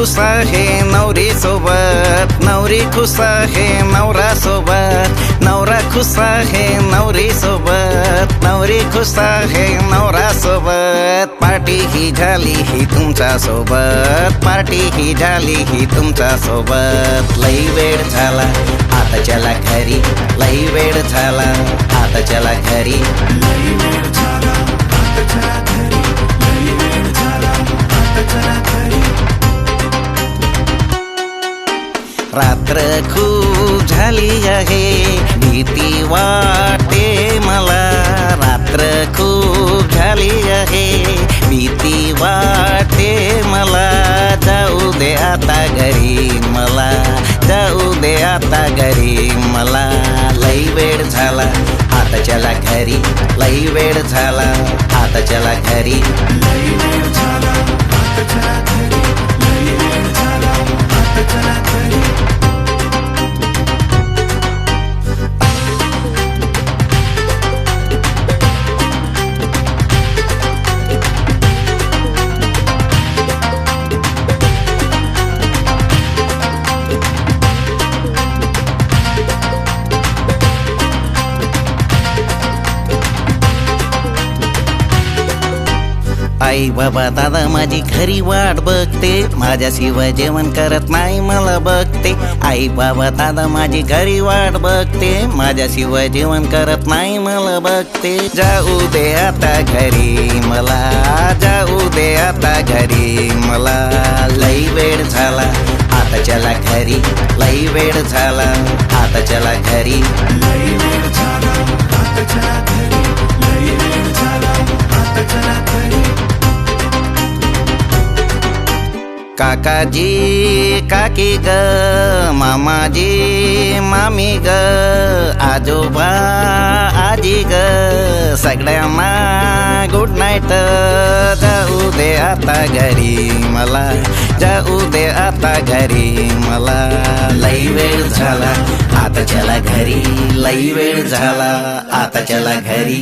खुश आहे नवरी सोबत, नवरी खुश आहे नवरा सोबत, नवरा खुश आहे नवरी सोबत, नवरी खुश आहे नवरा सोबत. पार्टी ही झाली ही तुमच्या सोबत, पार्टी ही झाली ही तुमच्या सोबत. लई वेळ झाला आता चला घरी, लई वेळ झाला आता चला घरी. लई वेळ झाला आता चला घरी, लई वेळ झाला आता चला घरी. रात्र खूप झाली आहे, भीती वाटते मला. रात्र खूप झाली आहे, भीती वाटते मला. जाऊ दे आता घरी मला, जाऊ दे आता घरी मला. लई वेळ झाला आता चला घरी, लई वेळ झाला आता चला घरी. लई वेळ झाला आता चला घरी, लई वेळ झाला आता चला घरी. आई बाबा दादा माझी खरी वाट बघते, माझ्याशिवाय जेवण करत नाही मला बघते. आई बाबा दादा माझी खरी वाट बघते, माझ्याशिवाय जेवण करत नाही मला बघते. जाऊ दे आता घरी मला, जाऊ दे आता घरी मला. लई वेळ झाला आता चला घरी, लई वेळ झाला आता चला घरी. लई वेळ झाला आता चला घरी, लई वेळ झाला आता चला घरी. काकाजी काकी ग, मामाजी मामी ग, आजोबा आजी ग, सगळ्यांना गुड नाईट. जाऊ दे आता घरी मला, जाऊ दे आता घरी मला. लई वेळ झाला आता चला घरी, लई वेळ झाला आता चला घरी.